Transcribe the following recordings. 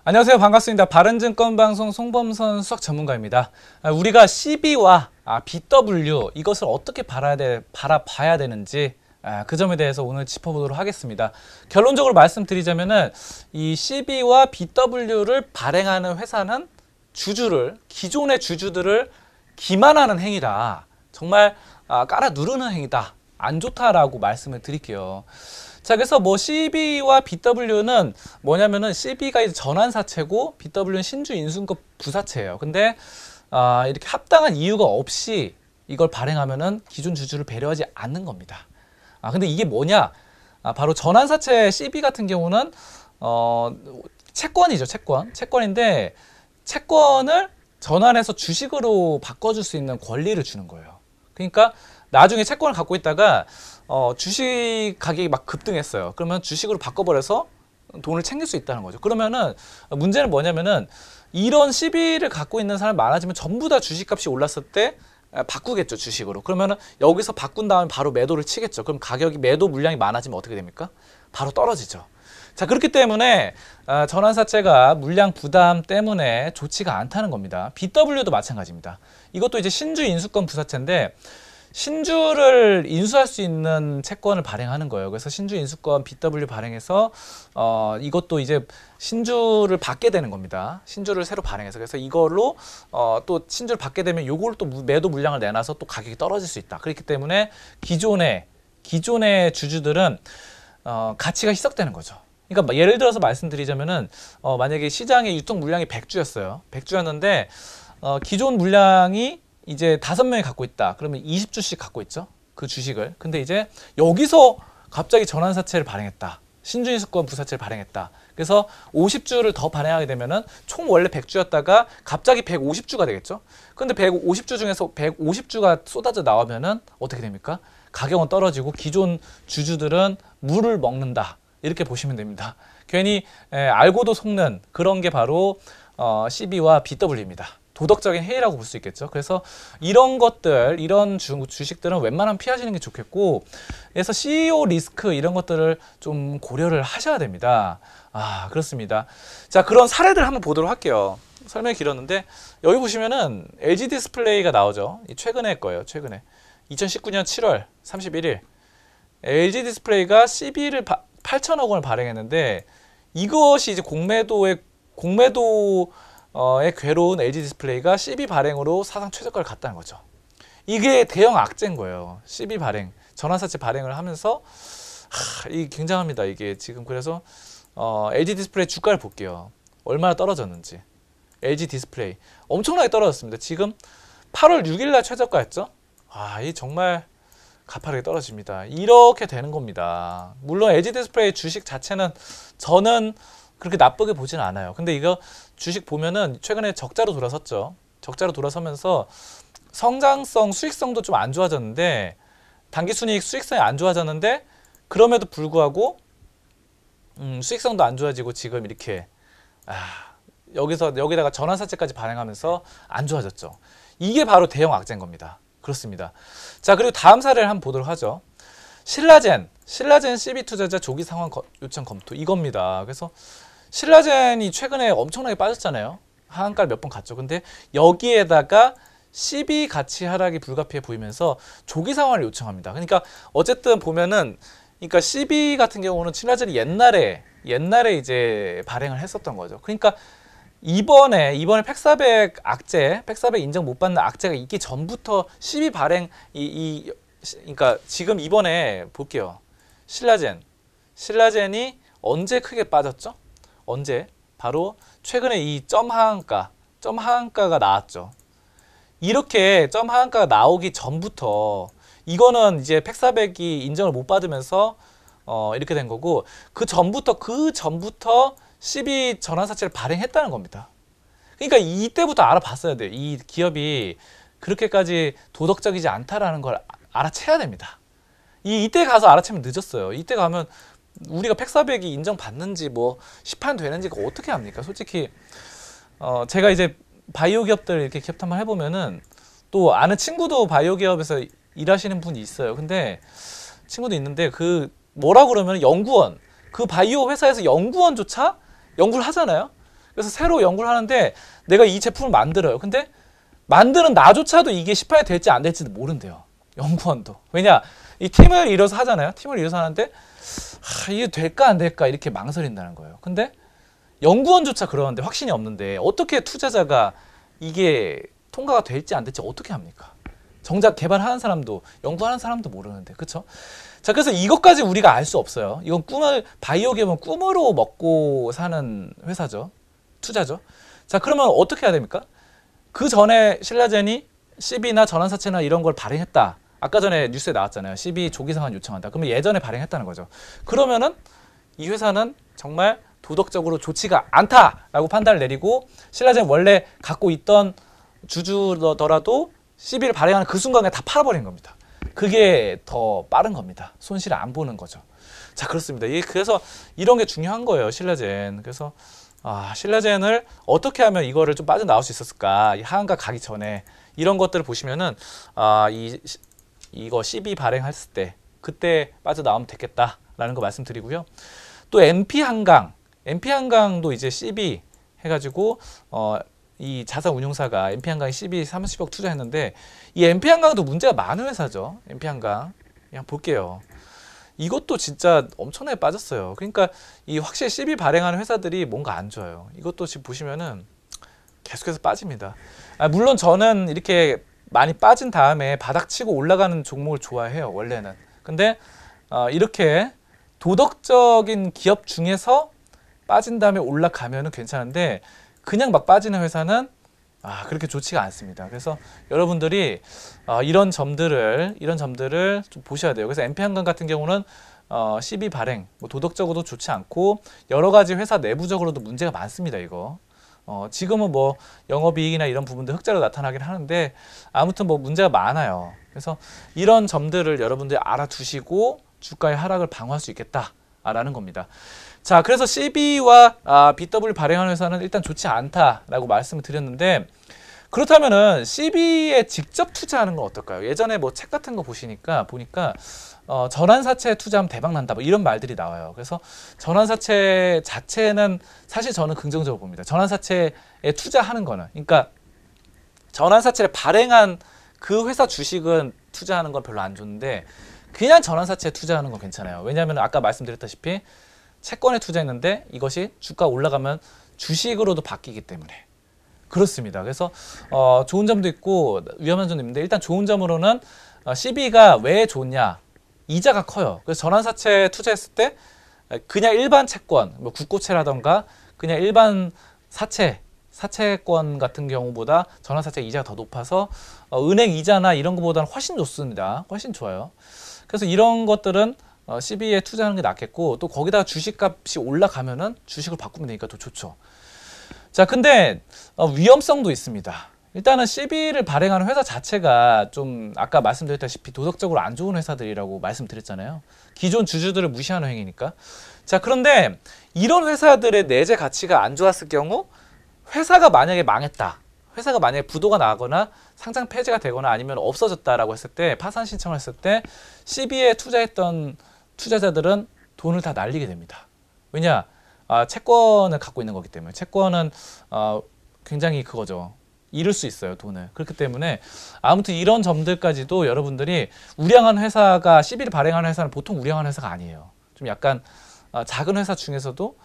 안녕하세요. 반갑습니다. 바른증권방송 송범선 수석 전문가입니다. 우리가 CB와 BW 이것을 어떻게 바라봐야 되는지 그 점에 대해서 오늘 짚어보도록 하겠습니다. 결론적으로 말씀드리자면은 이 CB와 BW를 발행하는 회사는 기존의 주주들을 기만하는 행위다. 정말 깔아 누르는 행위다. 안 좋다라고 말씀을 드릴게요. 자, 그래서 뭐 CB와 BW는 뭐냐면은 CB가 이제 전환사채고 BW는 신주 인수인급 부사채예요. 근데 이렇게 합당한 이유가 없이 이걸 발행하면은 기존 주주를 배려하지 않는 겁니다. 근데 이게 뭐냐? 바로 전환사채 CB 같은 경우는 채권이죠, 채권인데 채권을 전환해서 주식으로 바꿔줄 수 있는 권리를 주는 거예요. 그러니까 나중에 채권을 갖고 있다가 주식 가격이 막 급등했어요. 그러면 주식으로 바꿔버려서 돈을 챙길 수 있다는 거죠. 그러면은 문제는 뭐냐면은 이런 CB를 갖고 있는 사람이 많아지면 전부 다 주식값이 올랐을 때 바꾸겠죠, 주식으로. 그러면은 여기서 바꾼 다음에 바로 매도를 치겠죠. 그럼 가격이 매도 물량이 많아지면 어떻게 됩니까? 바로 떨어지죠. 자, 그렇기 때문에 전환사채가 물량 부담 때문에 좋지가 않다는 겁니다. BW도 마찬가지입니다. 이것도 이제 신주 인수권 부사채인데 신주를 인수할 수 있는 채권을 발행하는 거예요. 그래서 신주 인수권 BW 발행해서 이것도 이제 신주를 받게 되는 겁니다. 신주를 새로 발행해서. 그래서 이걸로 또 신주를 받게 되면 요걸 또 매도 물량을 내놔서 또 가격이 떨어질 수 있다. 그렇기 때문에 기존의 주주들은 가치가 희석되는 거죠. 그러니까 예를 들어서 말씀드리자면은 만약에 시장의 유통 물량이 100주였어요. 100주였는데 기존 물량이 이제 5명이 갖고 있다. 그러면 20주씩 갖고 있죠. 그 주식을. 근데 이제 여기서 갑자기 전환사채를 발행했다. 신주인수권 부사채를 발행했다. 그래서 50주를 더 발행하게 되면은 총 원래 100주였다가 갑자기 150주가 되겠죠. 근데 150주 중에서 150주가 쏟아져 나오면은 어떻게 됩니까? 가격은 떨어지고 기존 주주들은 물을 먹는다. 이렇게 보시면 됩니다. 괜히 알고도 속는 그런 게 바로 CB와 BW입니다. 도덕적인 해이라고 볼 수 있겠죠. 그래서 이런 것들, 이런 주식들은 웬만하면 피하시는 게 좋겠고, 그래서 CEO 리스크 이런 것들을 좀 고려를 하셔야 됩니다. 그렇습니다. 자, 그런 사례들 한번 보도록 할게요. 설명이 길었는데 여기 보시면은 LG 디스플레이가 나오죠. 최근에 거예요. 최근에 2019년 7월 31일 LG 디스플레이가 CB를 8천억 원을 발행했는데 이것이 이제 공매도에 괴로운 LG 디스플레이가 CB 발행으로 사상 최저가를 갔다는 거죠. 이게 대형 악재인 거예요. CB 발행, 전환사채 발행을 하면서 이게 굉장합니다. 이게 지금 그래서 LG 디스플레이 주가를 볼게요. 얼마나 떨어졌는지. LG 디스플레이 엄청나게 떨어졌습니다. 지금 8월 6일 날 최저가였죠. 이 정말 가파르게 떨어집니다. 이렇게 되는 겁니다. 물론 LG 디스플레이 주식 자체는 저는 그렇게 나쁘게 보지는 않아요. 근데 이거 주식 보면은 최근에 적자로 돌아섰죠. 적자로 돌아서면서 성장성, 수익성도 좀 안 좋아졌는데 당기순이익 수익성이 안 좋아졌는데 그럼에도 불구하고 수익성도 안 좋아지고 지금 이렇게 여기다가 전환사채까지 발행하면서 안 좋아졌죠. 이게 바로 대형 악재인 겁니다. 그렇습니다. 자, 그리고 다음 사례를 한번 보도록 하죠. 신라젠 CB 투자자 조기 상환 요청 검토 이겁니다. 그래서 신라젠이 최근에 엄청나게 빠졌잖아요. 하한가를 몇 번 갔죠. 근데 여기에다가 CB 가치 하락이 불가피해 보이면서 조기 상환을 요청합니다. 그러니까 어쨌든 보면은 그러니까 CB 같은 경우는 신라젠이 옛날에 이제 발행을 했었던 거죠. 그러니까 이번에 팩400 악재, 팩400 인정 못 받는 악재가 있기 전부터 CB 발행 그러니까 지금 이번에 볼게요. 신라젠이 언제 크게 빠졌죠? 언제? 바로 최근에 이 점 하한가가 나왔죠. 이렇게 점 하한가가 나오기 전부터 이거는 이제 팩400이 인정을 못 받으면서 이렇게 된 거고 그 전부터 CB 전환사채를 발행했다는 겁니다. 그러니까 이때부터 알아봤어야 돼요. 이 기업이 그렇게까지 도덕적이지 않다라는 걸 알아채야 됩니다. 이때 가서 알아채면 늦었어요. 이때 가면 우리가 팩400이 인정받는지 뭐 시판되는지가 어떻게 합니까? 솔직히 제가 이제 바이오 기업들 이렇게 기업 탐방 해보면은 또 아는 친구도 바이오 기업에서 일하시는 분이 있어요. 근데 친구도 있는데 뭐라 그러면 연구원 그 바이오 회사에서 연구원조차 연구를 하잖아요. 그래서 새로 연구를 하는데 내가 이 제품을 만들어요. 근데 만드는 나조차도 이게 시판이 될지 안 될지도 모른대요. 연구원도. 왜냐? 이 팀을 이뤄서 하잖아요. 팀을 이뤄서 하는데 이게 될까 안 될까 이렇게 망설인다는 거예요. 근데 연구원조차 그러는데 확신이 없는데 어떻게 투자자가 이게 통과가 될지 안 될지 어떻게 합니까? 정작 개발하는 사람도 연구하는 사람도 모르는데, 그렇죠? 자, 그래서 이것까지 우리가 알 수 없어요. 이건 바이오 기업은 꿈으로 먹고 사는 회사죠. 투자죠. 자, 그러면 어떻게 해야 됩니까? 그 전에 신라젠이 CB나 전환사채나 이런 걸 발행했다. 아까 전에 뉴스에 나왔잖아요. CB 조기 상환 요청한다. 그러면 예전에 발행했다는 거죠. 그러면은 이 회사는 정말 도덕적으로 좋지가 않다라고 판단을 내리고 신라젠 원래 갖고 있던 주주더라도 CB를 발행하는 그 순간에 다 팔아버린 겁니다. 그게 더 빠른 겁니다. 손실을 안 보는 거죠. 자, 그렇습니다. 그래서 이런 게 중요한 거예요. 신라젠. 그래서 신라젠을 어떻게 하면 이거를 좀 빠져나올 수 있었을까? 이 하한가 가기 전에 이런 것들을 보시면은 이거 CB 발행했을 때 그때 빠져나오면 됐겠다라는 거 말씀드리고요. 또 MP 한강도 이제 CB 해가지고 이 자산운용사가 MP한강에 CB 30억 투자했는데 이 MP한강도 문제가 많은 회사죠. MP한강 그냥 볼게요. 이것도 진짜 엄청나게 빠졌어요. 그러니까 이 확실히 CB 발행하는 회사들이 뭔가 안 좋아요. 이것도 지금 보시면은 계속해서 빠집니다. 물론 저는 이렇게 많이 빠진 다음에 바닥치고 올라가는 종목을 좋아해요. 원래는. 근데 이렇게 도덕적인 기업 중에서 빠진 다음에 올라가면은 괜찮은데 그냥 막 빠지는 회사는 그렇게 좋지가 않습니다. 그래서 여러분들이 이런 점들을 좀 보셔야 돼요. 그래서 MP한강 같은 경우는 CB 발행 도덕적으로도 좋지 않고 여러 가지 회사 내부적으로도 문제가 많습니다. 이거 지금은 뭐 영업이익이나 이런 부분들 흑자로 나타나긴 하는데 아무튼 뭐 문제가 많아요. 그래서 이런 점들을 여러분들이 알아두시고 주가의 하락을 방어할 수 있겠다라는 겁니다. 자, 그래서 CB와 BW 발행하는 회사는 일단 좋지 않다라고 말씀을 드렸는데 그렇다면은 CB에 직접 투자하는 건 어떨까요? 예전에 뭐 책 같은 거 보니까 전환사채 투자하면 대박 난다 뭐 이런 말들이 나와요. 그래서 전환사채 자체는 사실 저는 긍정적으로 봅니다. 전환사채에 투자하는 거는 그러니까 전환사채를 발행한 그 회사 주식은 투자하는 건 별로 안 좋은데 그냥 전환사채에 투자하는 건 괜찮아요. 왜냐하면 아까 말씀드렸다시피 채권에 투자했는데 이것이 주가 올라가면 주식으로도 바뀌기 때문에 그렇습니다. 그래서 좋은 점도 있고 위험한 점도 있는데 일단 좋은 점으로는 CB가 왜 좋냐? 이자가 커요. 그래서 전환사채 투자했을 때 그냥 일반 채권, 뭐 국고채라던가 그냥 일반 사채권 같은 경우보다 전환사채 이자가 더 높아서 은행 이자나 이런 것보다는 훨씬 좋습니다. 훨씬 좋아요. 그래서 이런 것들은 CB에 투자하는 게 낫겠고 또 거기다가 주식값이 올라가면은 주식을 바꾸면 되니까 더 좋죠. 자, 근데 위험성도 있습니다. 일단은 CB를 발행하는 회사 자체가 좀 아까 말씀드렸다시피 도덕적으로 안 좋은 회사들이라고 말씀드렸잖아요. 기존 주주들을 무시하는 행위니까. 자, 그런데 이런 회사들의 내재 가치가 안 좋았을 경우 회사가 만약에 망했다. 회사가 만약에 부도가 나거나 상장 폐지가 되거나 아니면 없어졌다라고 했을 때 파산 신청을 했을 때 CB에 투자했던 투자자들은 돈을 다 날리게 됩니다. 왜냐? 채권을 갖고 있는 거기 때문에 채권은 굉장히 그거죠. 잃을 수 있어요, 돈을. 그렇기 때문에 아무튼 이런 점들까지도 여러분들이 우량한 회사가 CB를 발행하는 회사는 보통 우량한 회사가 아니에요. 좀 약간 작은 회사 중에서도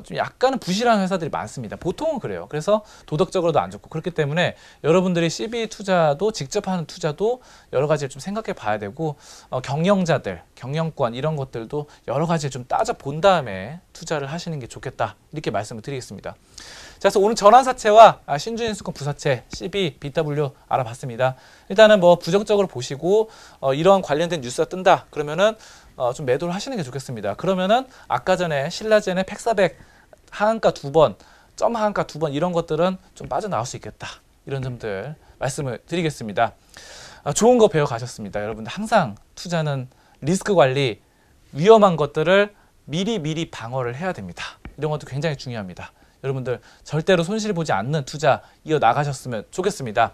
좀 약간은 부실한 회사들이 많습니다. 보통은 그래요. 그래서 도덕적으로도 안 좋고 그렇기 때문에 여러분들이 CB 투자도 직접 하는 투자도 여러 가지를 좀 생각해 봐야 되고 경영자들, 경영권 이런 것들도 여러 가지를 좀 따져 본 다음에 투자를 하시는 게 좋겠다. 이렇게 말씀을 드리겠습니다. 자, 그래서 오늘 전환사채와 신주인수권 부사채, CB, BW 알아봤습니다. 일단은 뭐 부정적으로 보시고 이런 관련된 뉴스가 뜬다. 그러면은 좀 매도를 하시는 게 좋겠습니다. 그러면은 아까 전에 신라젠의 팩사백 하한가 2번, 점 하한가 2번 이런 것들은 좀 빠져나올 수 있겠다. 이런 점들 말씀을 드리겠습니다. 좋은 거 배워 가셨습니다. 여러분들 항상 투자는 리스크 관리, 위험한 것들을 미리 방어를 해야 됩니다. 이런 것도 굉장히 중요합니다. 여러분들 절대로 손실 보지 않는 투자 이어 나가셨으면 좋겠습니다.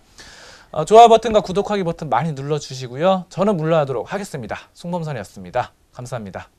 좋아요 버튼과 구독하기 버튼 많이 눌러주시고요. 저는 물러나도록 하겠습니다. 송범선이었습니다. 감사합니다.